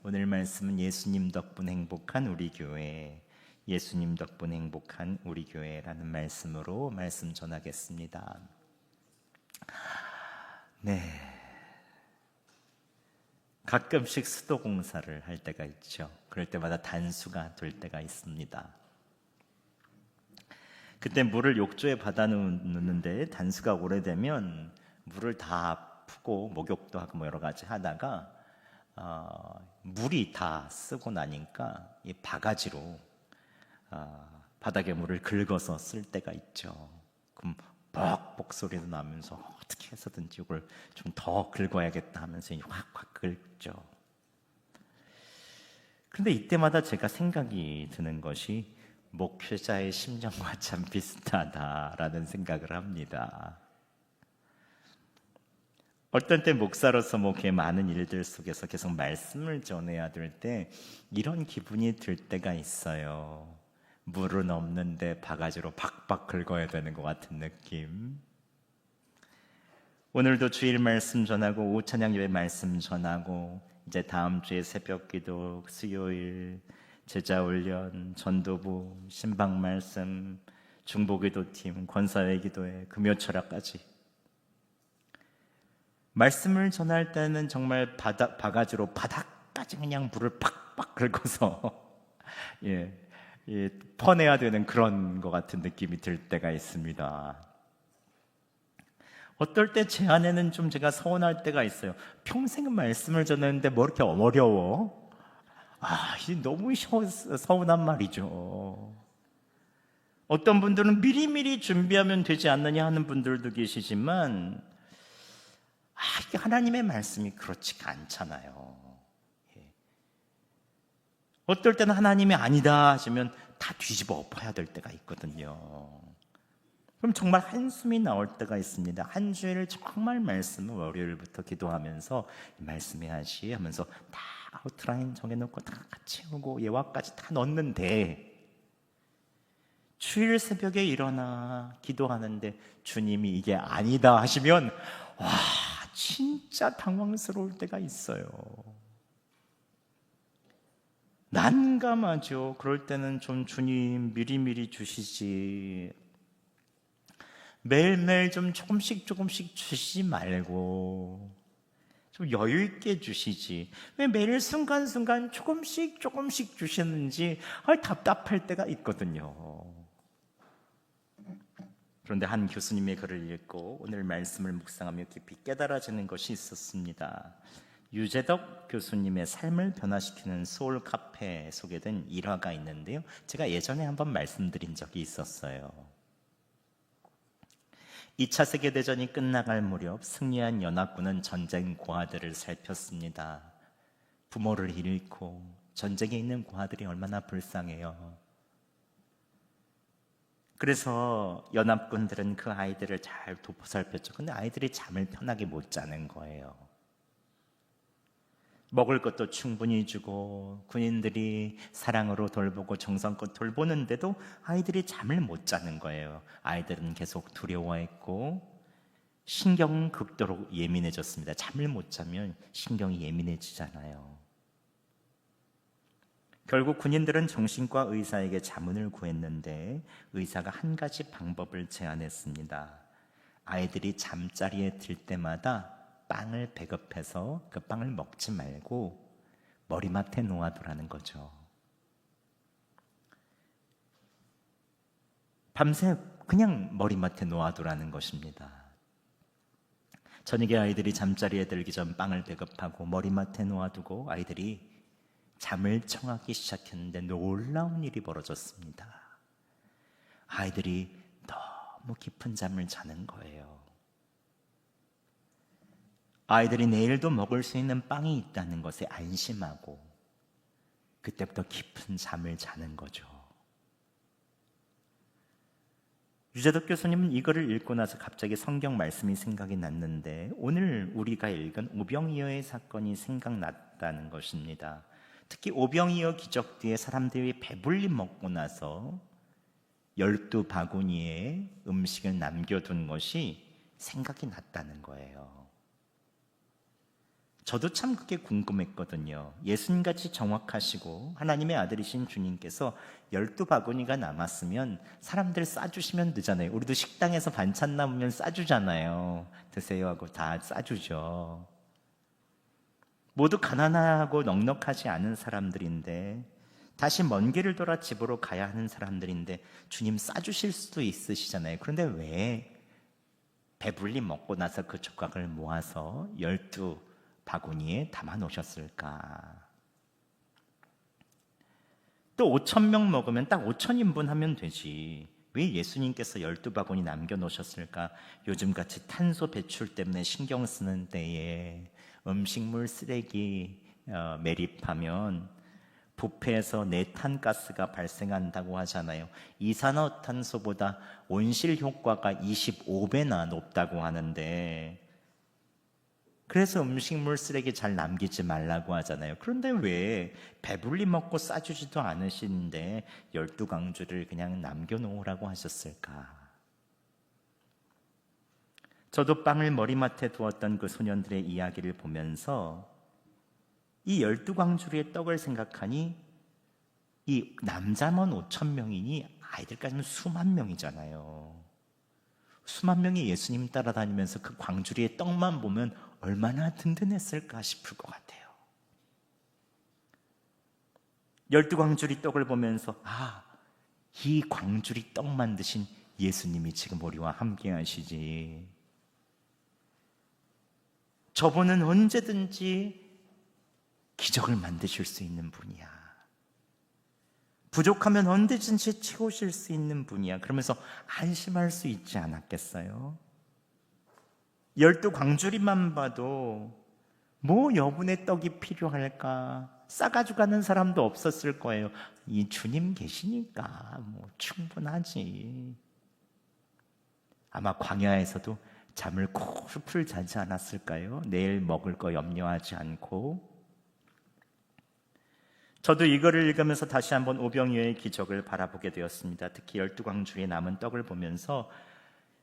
오늘 말씀은 예수님 덕분 행복한 우리 교회, 예수님 덕분 행복한 우리 교회라는 말씀으로 말씀 전하겠습니다. 네, 가끔씩 수도 공사를 할 때가 있죠. 그럴 때마다 단수가 될 때가 있습니다. 그때 물을 욕조에 받아 놓는데 단수가 오래되면 물을 다 푸고 목욕도 하고 여러 가지 하다가 물이 다 쓰고 나니까 이 바가지로 바닥에 물을 긁어서 쓸 때가 있죠. 그럼 뻑뻑 소리도 나면서 어떻게 해서든지 이걸 좀 더 긁어야겠다 하면서 확확 긁죠. 그런데 이때마다 제가 생각이 드는 것이 목회자의 심정과 참 비슷하다라는 생각을 합니다. 어떤 때 목사로서 목회 많은 일들 속에서 계속 말씀을 전해야 될 때 이런 기분이 들 때가 있어요. 물은 없는데 바가지로 박박 긁어야 되는 것 같은 느낌. 오늘도 주일 말씀 전하고 오찬양 예배 말씀 전하고 이제 다음 주에 새벽기도, 수요일 제자훈련, 전도부, 신방 말씀, 중보기도팀, 권사회 기도회, 금요철학까지 말씀을 전할 때는 정말 바가지로 바닥까지 그냥 물을 팍팍 긁어서 퍼내야 되는 그런 것 같은 느낌이 들 때가 있습니다. 어떨 때 제 안에는 좀 제가 서운할 때가 있어요. 평생 말씀을 전했는데 뭐 이렇게 어려워? 이게 너무 서운한 말이죠. 어떤 분들은 미리미리 준비하면 되지 않느냐 하는 분들도 계시지만 이게 하나님의 말씀이 그렇지가 않잖아요. 어떨 때는 하나님이 아니다 하시면 다 뒤집어 엎어야 될 때가 있거든요. 그럼 정말 한숨이 나올 때가 있습니다. 한 주일을 정말 말씀을 월요일부터 기도하면서 말씀해야지 하면서 다 아웃라인 정해놓고 다 채우고 예화까지 다 넣었는데 주일 새벽에 일어나 기도하는데 주님이 이게 아니다 하시면 진짜 당황스러울 때가 있어요. 난감하죠. 그럴 때는 좀 주님 미리미리 주시지, 매일매일 좀 조금씩 주시지 말고 좀 여유 있게 주시지. 왜 매일 순간순간 조금씩 주시는지 답답할 때가 있거든요. 그런데 한 교수님의 글을 읽고 오늘 말씀을 묵상하며 깊이 깨달아지는 것이 있었습니다. 유재덕 교수님의 삶을 변화시키는 소울 카페에 소개된 일화가 있는데요, 제가 예전에 한번 말씀드린 적이 있었어요. 2차 세계대전이 끝나갈 무렵 승리한 연합군은 전쟁 고아들을 살폈습니다. 부모를 잃고 전쟁에 있는 고아들이 얼마나 불쌍해요. 그래서 연합군들은 그 아이들을 잘 보살폈죠. 근데 아이들이 잠을 편하게 못 자는 거예요. 먹을 것도 충분히 주고 군인들이 사랑으로 돌보고 정성껏 돌보는데도 아이들이 잠을 못 자는 거예요. 아이들은 계속 두려워했고 신경은 극도로 예민해졌습니다. 잠을 못 자면 신경이 예민해지잖아요. 결국 군인들은 정신과 의사에게 자문을 구했는데 의사가 한 가지 방법을 제안했습니다. 아이들이 잠자리에 들 때마다 빵을 배급해서 그 빵을 먹지 말고 머리맡에 놓아두라는 거죠. 밤새 그냥 머리맡에 놓아두라는 것입니다. 저녁에 아이들이 잠자리에 들기 전 빵을 배급하고 머리맡에 놓아두고 아이들이 잠을 청하기 시작했는데 놀라운 일이 벌어졌습니다. 아이들이 너무 깊은 잠을 자는 거예요. 아이들이 내일도 먹을 수 있는 빵이 있다는 것에 안심하고 그때부터 깊은 잠을 자는 거죠. 유재덕 교수님은 이거를 읽고 나서 갑자기 성경 말씀이 생각이 났는데 오늘 우리가 읽은 오병이어의 사건이 생각났다는 것입니다. 특히 오병이어 기적 뒤에 사람들이 배불리 먹고 나서 12바구니에 음식을 남겨둔 것이 생각이 났다는 거예요. 저도 참 그게 궁금했거든요. 예수님같이 정확하시고 하나님의 아들이신 주님께서 12바구니가 남았으면 사람들 싸주시면 되잖아요. 우리도 식당에서 반찬 남으면 싸주잖아요. 드세요 하고 다 싸주죠. 모두 가난하고 넉넉하지 않은 사람들인데, 다시 먼 길을 돌아 집으로 가야 하는 사람들인데 주님 싸주실 수도 있으시잖아요. 그런데 왜 배불리 먹고 나서 그 조각을 모아서 12바구니에 담아 놓으셨을까? 또 5,000명 먹으면 딱 5,000인분 하면 되지. 왜 예수님께서 12바구니 남겨 놓으셨을까? 요즘같이 탄소 배출 때문에 신경 쓰는 때에 음식물 쓰레기 매립하면 부패해서 내탄가스가 발생한다고 하잖아요. 이산화탄소보다 온실 효과가 25배나 높다고 하는데, 그래서 음식물 쓰레기 잘 남기지 말라고 하잖아요. 그런데 왜 배불리 먹고 싸주지도 않으시는데 12강주를 그냥 남겨놓으라고 하셨을까? 저도 빵을 머리맡에 두었던 그 소년들의 이야기를 보면서 이 12광주리의 떡을 생각하니, 이 남자만 5,000명이니 아이들까지는 수만 명이잖아요. 수만 명이 예수님 따라다니면서 그 광주리의 떡만 보면 얼마나 든든했을까 싶을 것 같아요. 12광주리 떡을 보면서 이 광주리 떡 만드신 예수님이 지금 우리와 함께 하시지. 저분은 언제든지 기적을 만드실 수 있는 분이야. 부족하면 언제든지 채우실 수 있는 분이야. 그러면서 안심할 수 있지 않았겠어요? 12광주리만 봐도 뭐 여분의 떡이 필요할까? 싸가지고 가는 사람도 없었을 거예요. 이 주님 계시니까 뭐 충분하지. 아마 광야에서도 잠을 쿨쿨 자지 않았을까요? 내일 먹을 거 염려하지 않고. 저도 이거를 읽으면서 다시 한번 오병이어의 기적을 바라보게 되었습니다. 특히 12광주리에 남은 떡을 보면서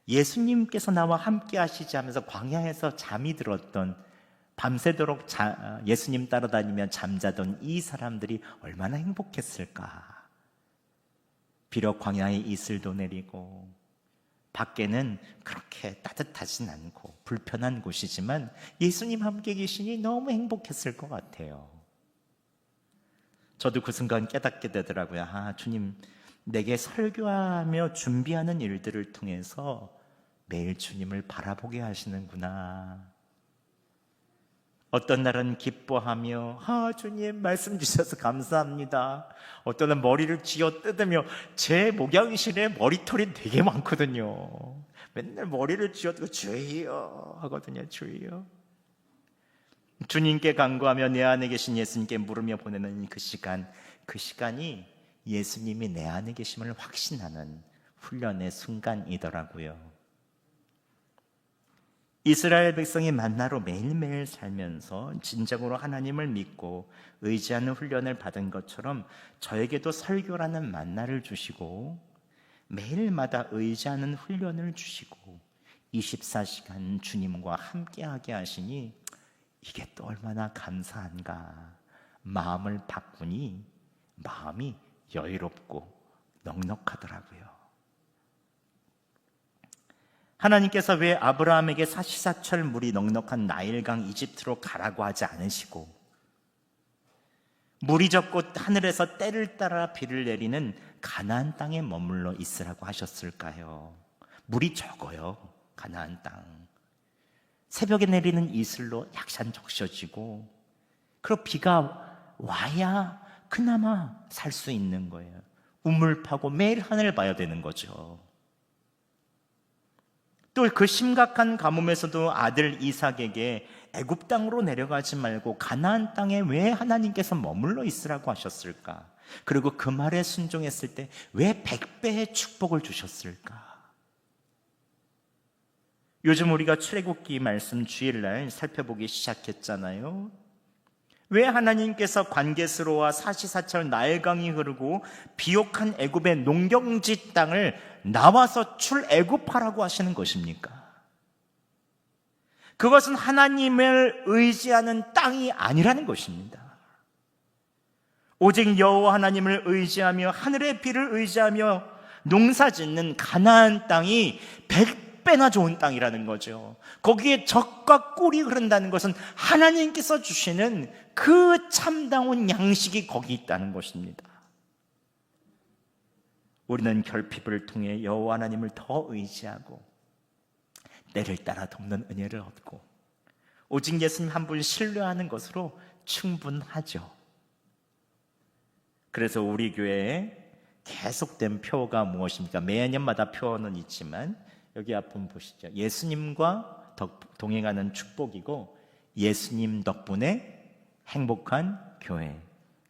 예수님께서 나와 함께 하시지 하면서 광야에서 잠이 들었던, 밤새도록 예수님 따라다니며 잠자던 이 사람들이 얼마나 행복했을까. 비록 광야에 이슬도 내리고 밖에는 그렇게 따뜻하진 않고 불편한 곳이지만 예수님 함께 계시니 너무 행복했을 것 같아요. 저도 그 순간 깨닫게 되더라고요. 주님, 내게 설교하며 준비하는 일들을 통해서 매일 주님을 바라보게 하시는구나. 어떤 날은 기뻐하며 주님 말씀 주셔서 감사합니다. 어떤 날은 머리를 쥐어 뜯으며, 제 목양실에 머리털이 되게 많거든요. 맨날 머리를 쥐어 뜯고 주여 하거든요. 주여. 주님께 간구하며 내 안에 계신 예수님께 물으며 보내는 그 시간이 예수님이 내 안에 계심을 확신하는 훈련의 순간이더라고요. 이스라엘 백성이 만나로 매일매일 살면서 진정으로 하나님을 믿고 의지하는 훈련을 받은 것처럼 저에게도 설교라는 만나를 주시고 매일마다 의지하는 훈련을 주시고 24시간 주님과 함께하게 하시니 이게 또 얼마나 감사한가. 마음을 바꾸니 마음이 여유롭고 넉넉하더라고요. 하나님께서 왜 아브라함에게 사시사철 물이 넉넉한 나일강 이집트로 가라고 하지 않으시고, 물이 적고 하늘에서 때를 따라 비를 내리는 가나안 땅에 머물러 있으라고 하셨을까요? 물이 적어요. 가나안 땅. 새벽에 내리는 이슬로 약간 적셔지고, 그리고 비가 와야 그나마 살 수 있는 거예요. 우물 파고 매일 하늘 봐야 되는 거죠. 또 그 심각한 가뭄에서도 아들 이삭에게 애굽 땅으로 내려가지 말고 가나안 땅에 왜 하나님께서 머물러 있으라고 하셨을까? 그리고 그 말에 순종했을 때 왜 100배의 축복을 주셨을까? 요즘 우리가 출애굽기 말씀 주일날 살펴보기 시작했잖아요. 왜 하나님께서 관계스러와 사시사철 나일강이 흐르고 비옥한 애굽의 농경지 땅을 나와서 출애굽하라고 하시는 것입니까? 그것은 하나님을 의지하는 땅이 아니라는 것입니다. 오직 여호와 하나님을 의지하며 하늘의 비를 의지하며 농사짓는 가나안 땅이 100배나 좋은 땅이라는 거죠. 거기에 젖과 꿀이 흐른다는 것은 하나님께서 주시는 그 참다운 양식이 거기 있다는 것입니다. 우리는 결핍을 통해 여호와 하나님을 더 의지하고 때를 따라 돕는 은혜를 얻고 오직 예수님 한 분 신뢰하는 것으로 충분하죠. 그래서 우리 교회에 계속된 표가 무엇입니까? 매년마다 표는 있지만 여기 앞은 보시죠. 예수님과 동행하는 축복이고 예수님 덕분에 행복한 교회,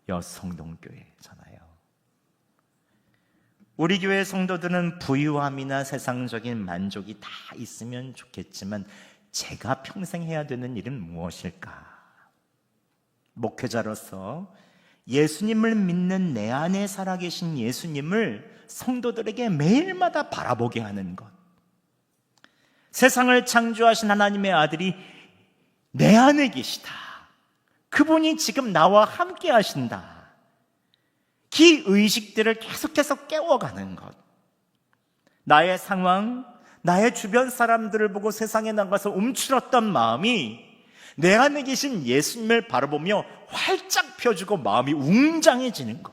여성동교회잖아요. 우리 교회 성도들은 부유함이나 세상적인 만족이 다 있으면 좋겠지만 제가 평생 해야 되는 일은 무엇일까? 목회자로서 예수님을 믿는 내 안에 살아계신 예수님을 성도들에게 매일마다 바라보게 하는 것. 세상을 창조하신 하나님의 아들이 내 안에 계시다. 그분이 지금 나와 함께 하신다. 그 의식들을 계속해서 깨워가는 것. 나의 상황, 나의 주변 사람들을 보고 세상에 나가서 움츠렀던 마음이 내 안에 계신 예수님을 바라보며 활짝 펴주고 마음이 웅장해지는 것.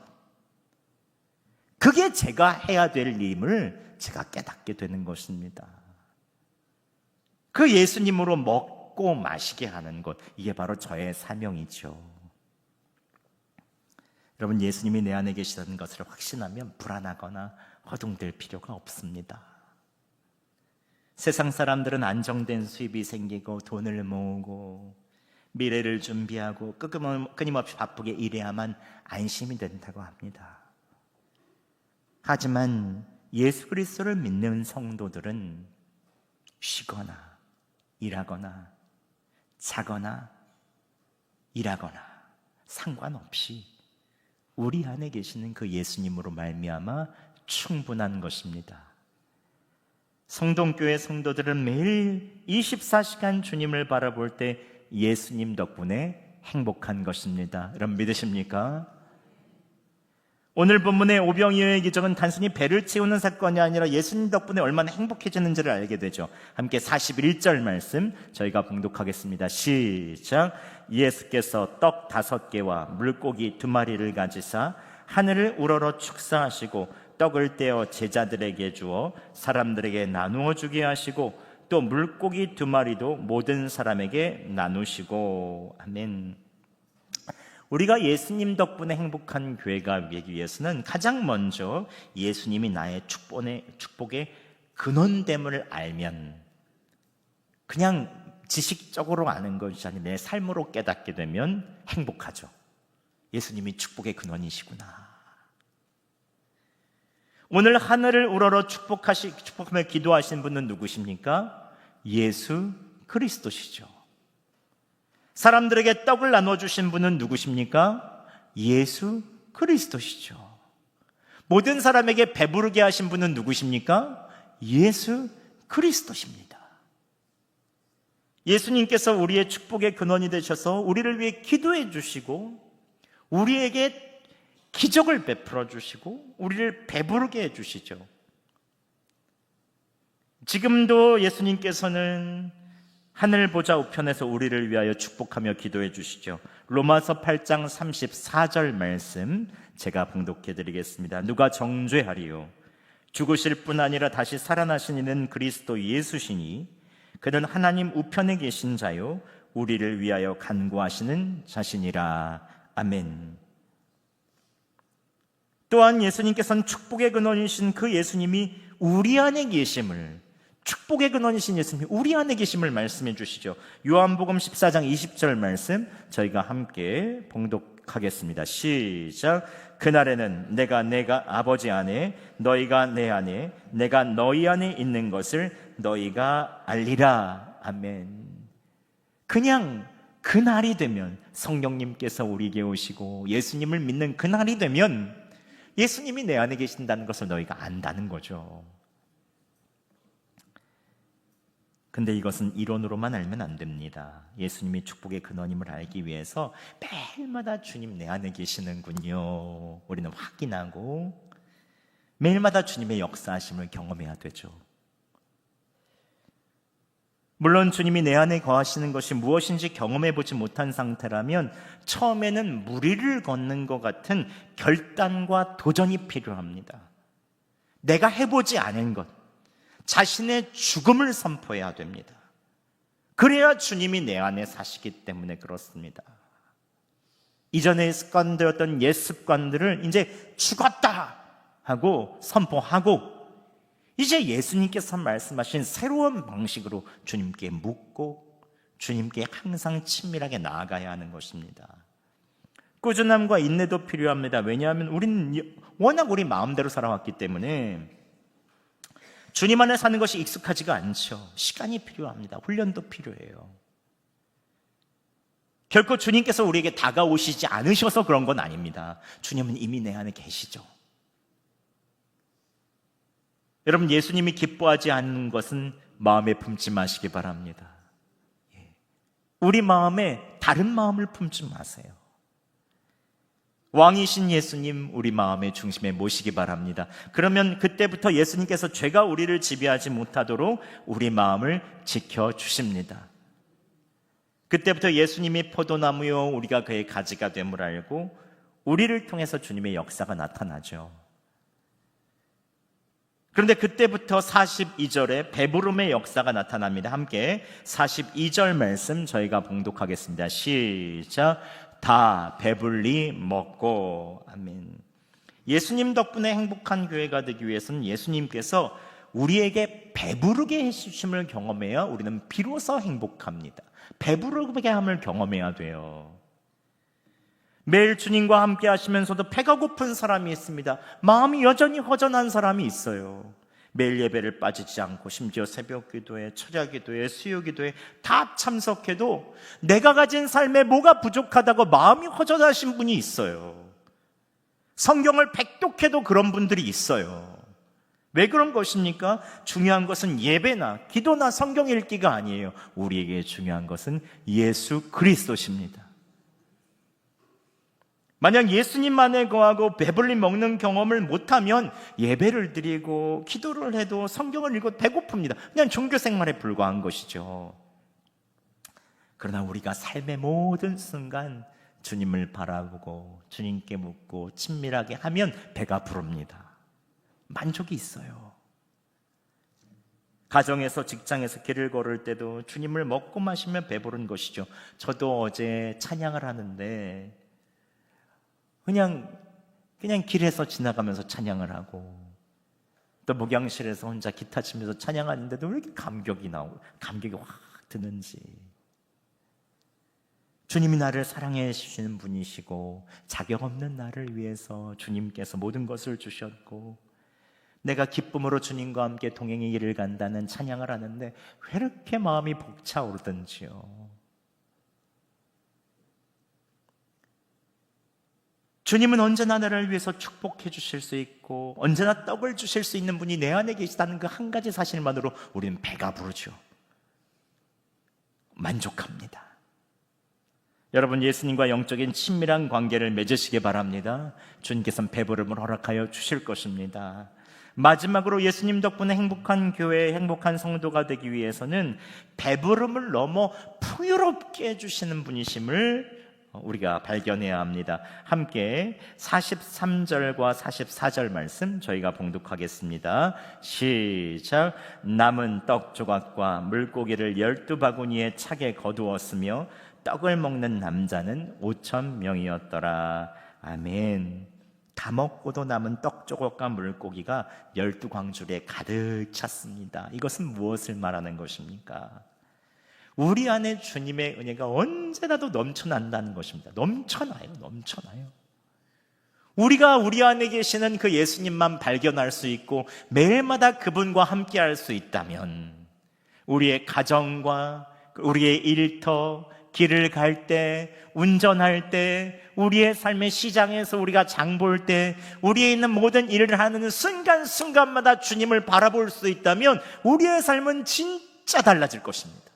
그게 제가 해야 될 일임을 제가 깨닫게 되는 것입니다. 그 예수님으로 먹고 마시게 하는 것, 이게 바로 저의 사명이죠. 여러분, 예수님이 내 안에 계시다는 것을 확신하면 불안하거나 허둥댈 필요가 없습니다. 세상 사람들은 안정된 수입이 생기고 돈을 모으고 미래를 준비하고 끊임없이 바쁘게 일해야만 안심이 된다고 합니다. 하지만 예수 그리스도를 믿는 성도들은 쉬거나 일하거나 자거나 일하거나 상관없이 우리 안에 계시는 그 예수님으로 말미암아 충분한 것입니다. 성동교회 성도들은 매일 24시간 주님을 바라볼 때 예수님 덕분에 행복한 것입니다. 여러분 믿으십니까? 오늘 본문의 오병이어의 기적은 단순히 배를 채우는 사건이 아니라 예수님 덕분에 얼마나 행복해지는지를 알게 되죠. 함께 41절 말씀 저희가 봉독하겠습니다. 시작. 예수께서 떡 5개와 물고기 2마리를 가지사 하늘을 우러러 축사하시고 떡을 떼어 제자들에게 주어 사람들에게 나누어 주게 하시고 또 물고기 2마리도 모든 사람에게 나누시고. 아멘. 우리가 예수님 덕분에 행복한 교회가 되기 위해서는 가장 먼저 예수님이 나의 축복의 근원됨을 알면, 그냥 지식적으로 아는 것이 아니라 내 삶으로 깨닫게 되면 행복하죠. 예수님이 축복의 근원이시구나. 오늘 하늘을 우러러 축복하며 기도하신 분은 누구십니까? 예수 그리스도시죠. 사람들에게 떡을 나눠주신 분은 누구십니까? 예수 그리스도시죠. 모든 사람에게 배부르게 하신 분은 누구십니까? 예수 그리스도십니다. 예수님께서 우리의 축복의 근원이 되셔서 우리를 위해 기도해 주시고 우리에게 기적을 베풀어 주시고 우리를 배부르게 해 주시죠. 지금도 예수님께서는 하늘 보좌 우편에서 우리를 위하여 축복하며 기도해 주시죠. 로마서 8장 34절 말씀 제가 봉독해 드리겠습니다. 누가 정죄하리요? 죽으실 뿐 아니라 다시 살아나신 이는 그리스도 예수시니 그는 하나님 우편에 계신 자요 우리를 위하여 간구하시는 자신이라. 아멘. 또한 예수님께서는 축복의 근원이신 그 예수님이 우리 안에 계심을, 축복의 근원이신 예수님이 우리 안에 계심을 말씀해 주시죠. 요한복음 14장 20절 말씀 저희가 함께 봉독하겠습니다. 시작. 그날에는 내가 아버지 안에 너희가 내 안에 내가 너희 안에 있는 것을 너희가 알리라. 아멘. 그냥 그날이 되면, 성령님께서 우리에게 오시고 예수님을 믿는 그날이 되면 예수님이 내 안에 계신다는 것을 너희가 안다는 거죠. 근데 이것은 이론으로만 알면 안 됩니다. 예수님이 축복의 근원임을 알기 위해서 매일마다 주님 내 안에 계시는군요, 우리는 확인하고 매일마다 주님의 역사하심을 경험해야 되죠. 물론 주님이 내 안에 거하시는 것이 무엇인지 경험해보지 못한 상태라면 처음에는 무리를 걷는 것 같은 결단과 도전이 필요합니다. 내가 해보지 않은 것, 자신의 죽음을 선포해야 됩니다. 그래야 주님이 내 안에 사시기 때문에 그렇습니다. 이전의 습관되었던 옛 습관들을 이제 죽었다 하고 선포하고, 이제 예수님께서 말씀하신 새로운 방식으로 주님께 묻고 주님께 항상 친밀하게 나아가야 하는 것입니다. 꾸준함과 인내도 필요합니다. 왜냐하면 우리는 워낙 우리 마음대로 살아왔기 때문에 주님 안에 사는 것이 익숙하지가 않죠. 시간이 필요합니다. 훈련도 필요해요. 결코 주님께서 우리에게 다가오시지 않으셔서 그런 건 아닙니다. 주님은 이미 내 안에 계시죠. 여러분, 예수님이 기뻐하지 않는 것은 마음에 품지 마시기 바랍니다. 우리 마음에 다른 마음을 품지 마세요. 왕이신 예수님 우리 마음의 중심에 모시기 바랍니다. 그러면 그때부터 예수님께서 죄가 우리를 지배하지 못하도록 우리 마음을 지켜주십니다. 그때부터 예수님이 포도나무요 우리가 그의 가지가 됨을 알고 우리를 통해서 주님의 역사가 나타나죠. 그런데 그때부터 42절에 배부름의 역사가 나타납니다. 함께 42절 말씀 저희가 봉독하겠습니다. 시작. 다 배불리 먹고. 아멘. 예수님 덕분에 행복한 교회가 되기 위해서는 예수님께서 우리에게 배부르게 해주심을 경험해야 우리는 비로소 행복합니다. 배부르게 함을 경험해야 돼요. 매일 주님과 함께 하시면서도 배가 고픈 사람이 있습니다. 마음이 여전히 허전한 사람이 있어요. 매일 예배를 빠지지 않고 심지어 새벽 기도에, 철야 기도에, 수요 기도에 다 참석해도 내가 가진 삶에 뭐가 부족하다고 마음이 허전하신 분이 있어요. 성경을 백독해도 그런 분들이 있어요. 왜 그런 것입니까? 중요한 것은 예배나 기도나 성경 읽기가 아니에요. 우리에게 중요한 것은 예수 그리스도십니다. 만약 예수님만에 거하고 배불리 먹는 경험을 못하면 예배를 드리고 기도를 해도 성경을 읽어도 배고픕니다. 그냥 종교 생활에 불과한 것이죠. 그러나 우리가 삶의 모든 순간 주님을 바라보고 주님께 묻고 친밀하게 하면 배가 부릅니다. 만족이 있어요. 가정에서, 직장에서 길을 걸을 때도 주님을 먹고 마시면 배부른 것이죠. 저도 어제 찬양을 하는데 그냥 길에서 지나가면서 찬양을 하고, 또 목양실에서 혼자 기타 치면서 찬양하는데도 왜 이렇게 감격이 확 드는지. 주님이 나를 사랑해 주시는 분이시고 자격 없는 나를 위해서 주님께서 모든 것을 주셨고 내가 기쁨으로 주님과 함께 동행의 길을 간다는 찬양을 하는데 왜 이렇게 마음이 벅차오르든지요. 주님은 언제나 나를 위해서 축복해 주실 수 있고 언제나 떡을 주실 수 있는 분이 내 안에 계시다는 그 한 가지 사실만으로 우리는 배가 부르죠. 만족합니다. 여러분, 예수님과 영적인 친밀한 관계를 맺으시기 바랍니다. 주님께서는 배부름을 허락하여 주실 것입니다. 마지막으로 예수님 덕분에 행복한 교회, 행복한 성도가 되기 위해서는 배부름을 넘어 풍요롭게 해주시는 분이심을 우리가 발견해야 합니다. 함께 43절과 44절 말씀 저희가 봉독하겠습니다. 시작. 남은 떡 조각과 물고기를 12바구니에 차게 거두었으며 떡을 먹는 남자는 5,000명이었더라. 아멘. 다 먹고도 남은 떡 조각과 물고기가 12광줄에 가득 찼습니다. 이것은 무엇을 말하는 것입니까? 우리 안에 주님의 은혜가 언제라도 넘쳐난다는 것입니다. 넘쳐나요. 우리가 우리 안에 계시는 그 예수님만 발견할 수 있고 매일마다 그분과 함께 할 수 있다면 우리의 가정과 우리의 일터, 길을 갈 때, 운전할 때, 우리의 삶의 시장에서 우리가 장 볼 때, 우리에 있는 모든 일을 하는 순간순간마다 주님을 바라볼 수 있다면 우리의 삶은 진짜 진짜 달라질 것입니다.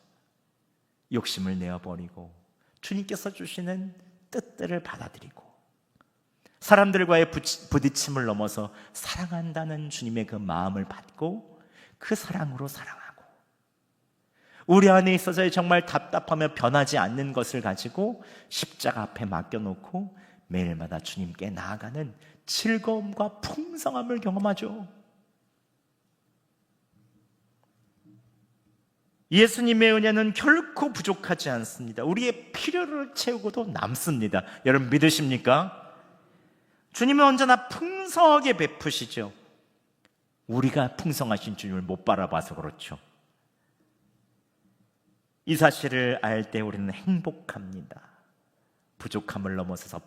욕심을 내어버리고 주님께서 주시는 뜻들을 받아들이고 사람들과의 부딪힘을 넘어서 사랑한다는 주님의 그 마음을 받고 그 사랑으로 사랑하고 우리 안에 있어서 정말 답답하며 변하지 않는 것을 가지고 십자가 앞에 맡겨놓고 매일마다 주님께 나아가는 즐거움과 풍성함을 경험하죠. 예수님의 은혜는 결코 부족하지 않습니다. 우리의 필요를 채우고도 남습니다. 여러분 믿으십니까? 주님은 언제나 풍성하게 베푸시죠. 우리가 풍성하신 주님을 못 바라봐서 그렇죠. 이 사실을 알 때 우리는 행복합니다. 부족함을 넘어서서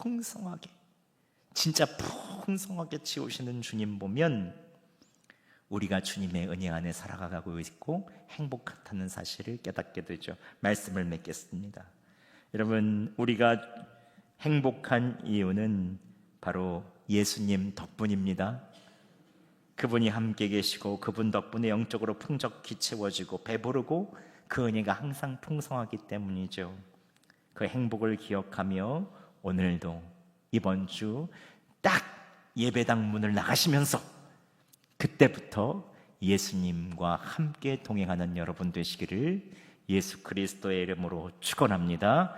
풍성하게, 진짜 풍성하게 채우시는 주님 보면 우리가 주님의 은혜 안에 살아가고 있고 행복하다는 사실을 깨닫게 되죠. 말씀을 맺겠습니다. 여러분, 우리가 행복한 이유는 바로 예수님 덕분입니다. 그분이 함께 계시고 그분 덕분에 영적으로 풍족히 채워지고 배부르고 그 은혜가 항상 풍성하기 때문이죠. 그 행복을 기억하며 오늘도 이번 주 딱 예배당 문을 나가시면서 그때부터 예수님과 함께 동행하는 여러분 되시기를 예수 그리스도의 이름으로 축원합니다.